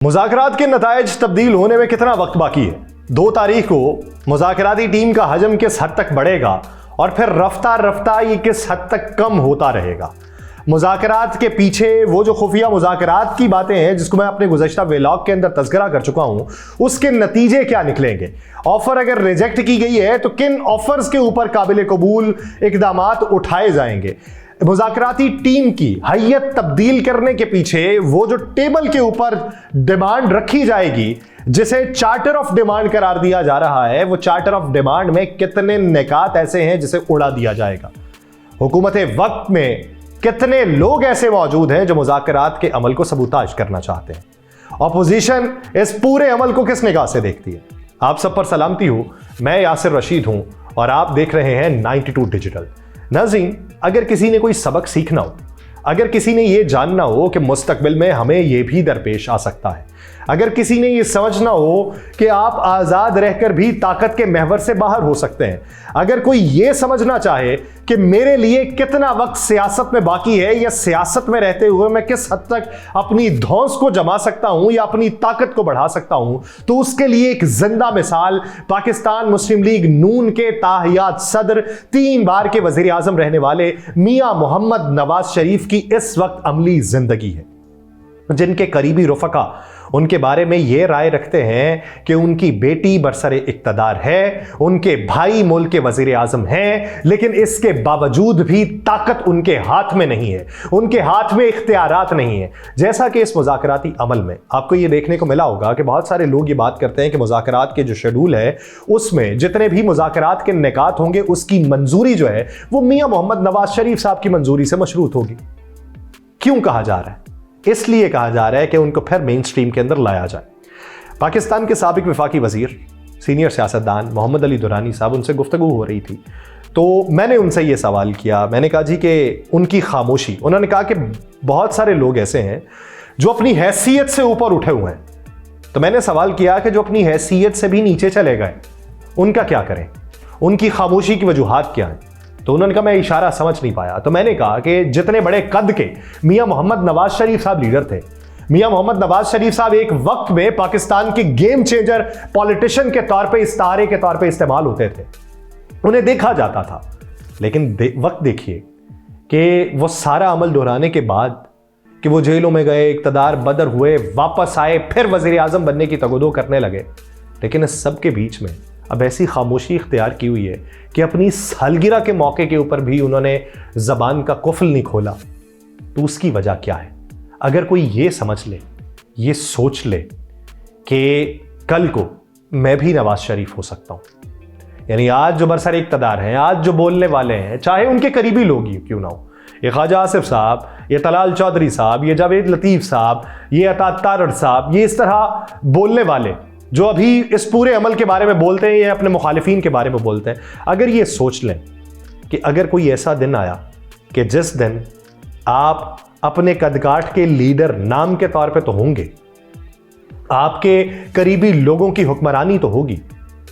मुज़ाकरात के नताइज तब्दील होने में कितना वक्त बाकी है? 2 तारीख को मुज़ाकराती टीम का हजम किस हद तक बढ़ेगा और फिर रफ्ता रफ्ता ये किस हद तक कम होता रहेगा? मुज़ाकरात के पीछे वो जो खुफिया मुज़ाकरात की बातें हैं जिसको मैं अपने गुज़श्ता व्लॉग के अंदर तज़किरा कर चुका हूं, उसके नतीजे क्या निकलेंगे? ऑफर अगर रिजेक्ट की गई है तो किन ऑफर्स के ऊपर काबिल कबूल इकदामात उठाए जाएंगे? मुज़ाकराती टीम की हैयत तब्दील करने के पीछे वो जो टेबल के ऊपर डिमांड रखी जाएगी जिसे चार्टर ऑफ डिमांड करार दिया जा रहा है, वो चार्टर ऑफ डिमांड में कितने निकात ऐसे हैं जिसे उड़ा दिया जाएगा? हुकूमत वक्त में कितने लोग ऐसे मौजूद हैं जो मुज़ाकरात के अमल को सबूताज करना चाहते हैं? अपोजिशन इस पूरे अमल को किस निगाह से देखती है? आप सब पर सलामती हो, मैं यासिर रशीद हूं और आप देख रहे हैं 92 डिजिटल। नाज़रीन, अगर किसी ने कोई सबक सीखना हो, अगर किसी ने यह जानना हो कि मुस्तकबिल में हमें यह भी दरपेश आ सकता है, अगर किसी ने यह समझना हो कि आप आज़ाद रहकर भी ताकत के महवर से बाहर हो सकते हैं, अगर कोई यह समझना चाहे कि मेरे लिए कितना वक्त सियासत में बाकी है या सियासत में रहते हुए मैं किस हद तक अपनी धौंस को जमा सकता हूं या अपनी ताकत को बढ़ा सकता हूं, तो उसके लिए एक जिंदा मिसाल पाकिस्तान मुस्लिम लीग नून के ताहियात सदर, 3 बार के वजीर आजम रहने वाले मियां मोहम्मद नवाज शरीफ की इस वक्त अमली जिंदगी है, जिनके करीबी रुफका उनके बारे में यह राय रखते हैं कि उनकी बेटी बरसरे इक्तदार है, उनके भाई मुल्क के वजीर आजम हैं, लेकिन इसके बावजूद भी ताकत उनके हाथ में नहीं है, उनके हाथ में इख्तियारात नहीं है। जैसा कि इस मुज़ाकराती अमल में आपको यह देखने को मिला होगा कि बहुत सारे लोग ये बात करते हैं कि मुज़ाकरात के जो शेड्यूल है उसमें जितने भी मुज़ाकरात के निकात होंगे उसकी मंजूरी जो है वो मियां मोहम्मद नवाज शरीफ साहब की मंजूरी से मशरूत होगी। क्यों कहा जा रहा है? इसलिए कहा जा रहा है कि उनको फिर मेन स्ट्रीम के अंदर लाया जाए। पाकिस्तान के साबिक वफाकी वजीर, सीनियर सियासतदान मोहम्मद अली दुरानी साहब, उनसे गुफ्तगू हो रही थी तो मैंने उनसे ये सवाल किया, मैंने कहा जी कि उनकी खामोशी, उन्होंने कहा कि बहुत सारे लोग ऐसे हैं जो अपनी हैसियत से ऊपर उठे हुए हैं। तो मैंने सवाल किया कि जो अपनी हैसियत से भी नीचे चले गए उनका क्या करें, उनकी खामोशी की वजूहात क्या हैं? तो उन्होंने कहा मैं इशारा समझ नहीं पाया। तो मैंने कहा कि जितने बड़े कद के मियां मोहम्मद नवाज शरीफ साहब लीडर थे, मियां मोहम्मद नवाज शरीफ साहब एक वक्त में पाकिस्तान के गेम चेंजर पॉलिटिशियन के तौर पे, इस्तारे के तौर पे इस्तेमाल होते थे, उन्हें देखा जाता था, लेकिन वक्त देखिए कि वो सारा अमल दोहराने के बाद कि वो जेलों में गए, इक्तदार बदर हुए, वापस आए, फिर वजीर आजम बनने की तगदो करने लगे, लेकिन इस सब के बीच में अब ऐसी खामोशी इख्तियार की हुई है कि अपनी सालगिरह के मौके के ऊपर भी उन्होंने ज़बान का कुफल नहीं खोला। तो उसकी वजह क्या है? अगर कोई ये समझ ले, ये सोच ले कि कल को मैं भी नवाज शरीफ हो सकता हूं, यानी आज जो बरसर इक़्तिदार हैं, आज जो बोलने वाले हैं, चाहे उनके करीबी लोग ही क्यों ना हो, ये ख्वाजा आसिफ साहब, ये तलाल चौधरी साहब, ये जावेद लतीफ़ साहब, ये अता तारड़ साहब, ये इस तरह बोलने वाले जो अभी इस पूरे अमल के बारे में बोलते हैं या अपने मुखालिफिन के बारे में बोलते हैं, अगर ये सोच लें कि अगर कोई ऐसा दिन आया कि जिस दिन आप अपने कदकाठ के लीडर नाम के तौर पे तो होंगे, आपके करीबी लोगों की हुक्मरानी तो होगी,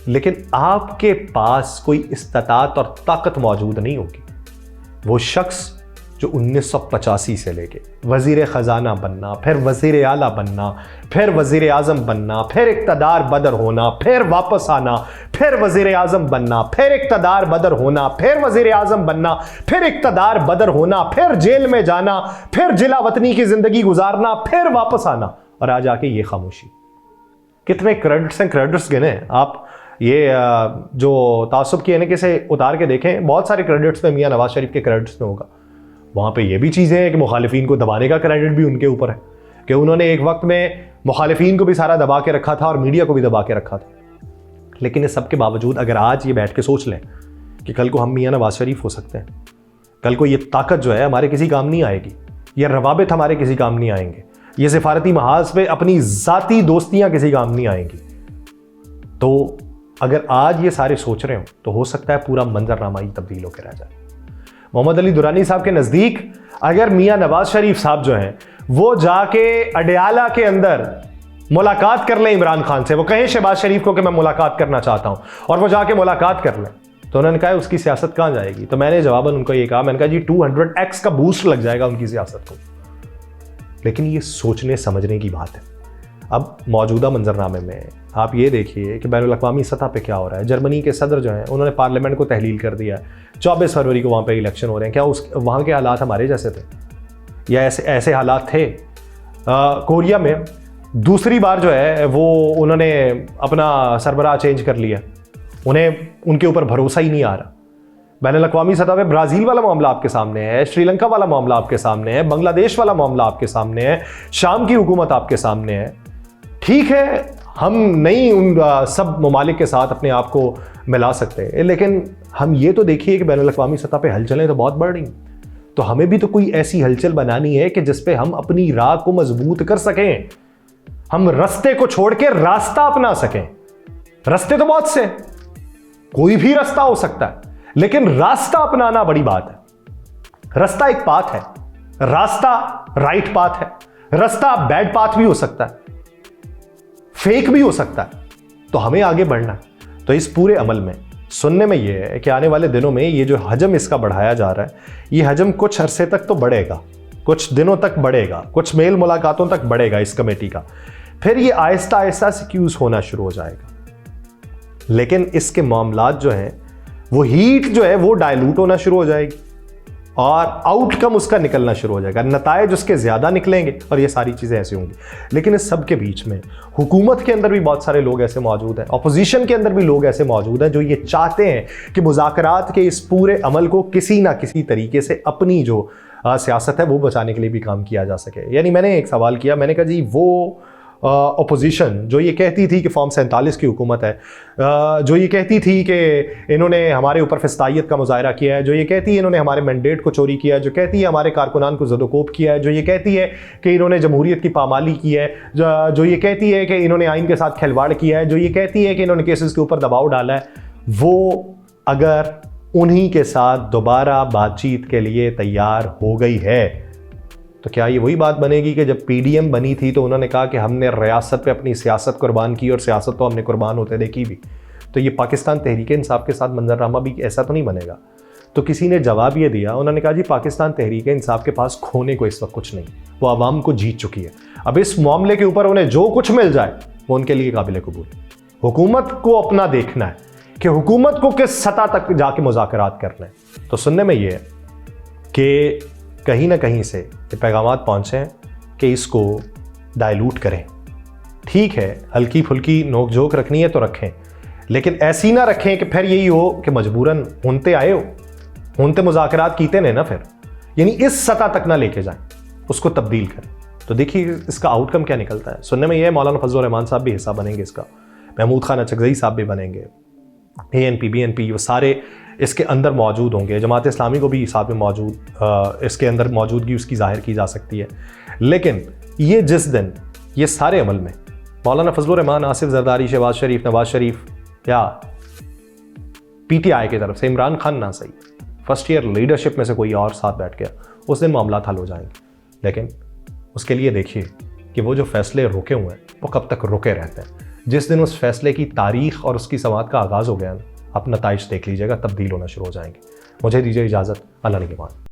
लेकिन आपके पास कोई इस्तात और ताकत मौजूद नहीं होगी, वो शख्स जो 1985 से लेके वजीर ख़जाना बनना, फिर वजीर आला बनना, फिर वजीर आज़म बनना, फिर इक़्तिदार बदर होना, फिर वापस आना, फिर वजीर आज़म बनना, फिर इक़्तिदार बदर होना, फिर वजीर आज़म बनना, फिर इक़्तिदार बदर होना, फिर जेल में जाना, फिर जिला वतनी की ज़िंदगी गुजारना, फिर वापस आना, और आज आके ये खामोशी। कितने क्रेडिट्स हैं, क्रेडिट्स गिने आप ये जो तासुब की एनके से उतार के देखें, बहुत सारे क्रेडिट्स में मियां नवाज शरीफ के क्रेडिट्स में होगा। वहाँ पे ये भी चीज़ें हैं कि मुखालिफिन को दबाने का क्रेडिट भी उनके ऊपर है कि उन्होंने एक वक्त में मुखालिफिन को भी सारा दबा के रखा था और मीडिया को भी दबा के रखा था। लेकिन इस सब के बावजूद अगर आज ये बैठ के सोच लें कि कल को हम मियां नवाज शरीफ हो सकते हैं, कल को ये ताकत जो है हमारे किसी काम नहीं आएगी, ये रवाबित हमारे किसी काम नहीं आएंगे, ये सिफारती महाज पे अपनी ज़ाती दोस्तियाँ किसी काम नहीं आएंगी, तो अगर आज ये सारे सोच रहे हो तो हो सकता है पूरा मंजरनामा ही तब्दील होकर रह जाए। मोहम्मद अली दुरानी साहब के नज़दीक अगर मियां नवाज शरीफ साहब जो हैं वो जाके अडयाला के अंदर मुलाकात कर लें इमरान खान से, वो कहें शहबाज शरीफ को कि मैं मुलाकात करना चाहता हूं, और वो जाके मुलाकात कर लें, तो उन्होंने कहा उसकी सियासत कहां जाएगी? तो मैंने जवाबन उनको ये कहा, मैंने कहा जी 200x का बूस्ट लग जाएगा उनकी सियासत को। लेकिन ये सोचने समझने की बात है। اب موجودہ منظرنامے میں آپ یہ دیکھیے کہ بین الاقوامی سطح پہ کیا ہو رہا ہے. جرمنی کے صدر جو ہیں انہوں نے پارلیمنٹ کو تحلیل کر دیا ہے. 24 فروری کو وہاں پہ الیکشن ہو رہے ہیں. کیا وہاں کے حالات ہمارے جیسے تھے یا ایسے حالات تھے؟ کوریا میں دوسری بار جو ہے وہ انہوں نے اپنا سربراہ چینج کر لیا. انہیں ان کے اوپر بھروسہ ہی نہیں آ رہا. بین الاقوامی سطح پہ برازیل والا معاملہ آپ کے سامنے ہے, سری لنکا والا معاملہ آپ کے سامنے ہے, بنگلہ دیش والا معاملہ آپ کے سامنے ہے, شام کی حکومت آپ کے سامنے ہے. ٹھیک ہے ہم نہیں ان سب ممالک کے ساتھ اپنے آپ کو ملا سکتے, لیکن ہم یہ تو دیکھیے کہ بین الاقوامی سطح پہ ہلچلیں تو بہت بڑھ رہی ہیں. تو ہمیں بھی تو کوئی ایسی ہلچل بنانی ہے کہ جس پہ ہم اپنی راہ کو مضبوط کر سکیں, ہم رستے کو چھوڑ کے راستہ اپنا سکیں. رستے تو بہت سے, کوئی بھی رستہ ہو سکتا ہے, لیکن راستہ اپنانا بڑی بات ہے. رستہ ایک پاتھ ہے, راستہ رائٹ پاتھ ہے, رستہ بیڈ پاتھ بھی ہو سکتا ہے, فیک بھی ہو سکتا ہے. تو ہمیں آگے بڑھنا ہے. تو اس پورے عمل میں سننے میں یہ ہے کہ آنے والے دنوں میں یہ جو حجم اس کا بڑھایا جا رہا ہے, یہ حجم کچھ عرصے تک تو بڑھے گا, کچھ دنوں تک بڑھے گا, کچھ میل ملاقاتوں تک بڑھے گا اس کمیٹی کا. پھر یہ آہستہ آہستہ سیکیوز ہونا شروع ہو جائے گا. لیکن اس کے معاملات جو ہیں وہ ہیٹ جو ہے وہ ڈائلوٹ ہونا شروع ہو جائے گی اور آؤٹ کم اس کا نکلنا شروع ہو جائے گا, نتائج اس کے زیادہ نکلیں گے اور یہ ساری چیزیں ایسی ہوں گی. لیکن اس سب کے بیچ میں حکومت کے اندر بھی بہت سارے لوگ ایسے موجود ہیں, اپوزیشن کے اندر بھی لوگ ایسے موجود ہیں جو یہ چاہتے ہیں کہ مذاکرات کے اس پورے عمل کو کسی نہ کسی طریقے سے اپنی جو سیاست ہے وہ بچانے کے لیے بھی کام کیا جا سکے. یعنی میں نے ایک سوال کیا, میں نے کہا جی وہ اپوزیشن جو یہ کہتی تھی کہ فارم 47 کی حکومت ہے, جو یہ کہتی تھی کہ انہوں نے ہمارے اوپر فسطائیت کا مظاہرہ کیا ہے, جو یہ کہتی ہے انہوں نے ہمارے مینڈیٹ کو چوری کیا ہے, جو کہتی ہے ہمارے کارکنان کو زد و کوب کیا ہے, جو یہ کہتی ہے کہ انہوں نے جمہوریت کی پامالی کی ہے, جو یہ کہتی ہے کہ انہوں نے آئین کے ساتھ کھلواڑ کیا ہے, جو یہ کہتی ہے کہ انہوں نے کیسز کے اوپر دباؤ ڈالا ہے, وہ اگر انہی کے ساتھ دوبارہ بات چیت کے لیے تیار ہو گئی ہے تو کیا یہ وہی بات بنے گی کہ جب پی ڈی ایم بنی تھی تو انہوں نے کہا کہ ہم نے ریاست پہ اپنی سیاست قربان کی اور سیاست تو ہم نے قربان ہوتے دیکھی بھی. تو یہ پاکستان تحریک انصاف کے ساتھ منظرنامہ بھی ایسا تو نہیں بنے گا. تو کسی نے جواب یہ دیا, انہوں نے کہا جی پاکستان تحریک انصاف کے پاس کھونے کو اس وقت کچھ نہیں, وہ عوام کو جیت چکی ہے. اب اس معاملے کے اوپر انہیں جو کچھ مل جائے وہ ان کے لیے قابل قبول. حکومت کو اپنا دیکھنا ہے کہ حکومت کو کس سطح تک جا کے مذاکرات کرنا ہے. تو سننے میں یہ ہے کہ کہیں نہ کہیں سے یہ پیغامات پہنچے ہیں کہ اس کو ڈائلوٹ کریں. ٹھیک ہے ہلکی پھلکی نوک جھوک رکھنی ہے تو رکھیں, لیکن ایسی نہ رکھیں کہ پھر یہی ہو کہ مجبوراً ہونتے آئے ہو, ہونتے مذاکرات کیتے نہیں نا پھر, یعنی اس سطح تک نہ لے کے جائیں, اس کو تبدیل کریں. تو دیکھیے اس کا آؤٹ کم کیا نکلتا ہے. سننے میں یہ ہے مولانا فضل الرحمان صاحب بھی حصہ بنیں گے اس کا, محمود خان اچکزئی صاحب بھی بنیں گے, A N P B N P وہ سارے اس کے اندر موجود ہوں گے, جماعت اسلامی کو بھی ساتھ میں موجود اس کے اندر موجودگی اس کی ظاہر کی جا سکتی ہے. لیکن یہ جس دن یہ سارے عمل میں مولانا فضل الرحمان, آصف زرداری, شہباز شریف, نواز شریف یا پی ٹی آئی کی طرف سے عمران خان نہ صحیح فرسٹ ایئر لیڈرشپ میں سے کوئی اور ساتھ بیٹھ گیا, اس دن معاملات حل ہو جائیں گے. لیکن اس کے لیے دیکھیے کہ وہ جو فیصلے رکے ہوئے ہیں وہ کب تک رکے رہتے ہیں. جس دن اس فیصلے کی تاریخ اور اس کی سماعت کا آغاز ہو گیا نا, آپ نتائج دیکھ لیجیے گا, تبدیل ہونا شروع ہو جائیں گے. مجھے دیجیے اجازت, اللہ نگہبان.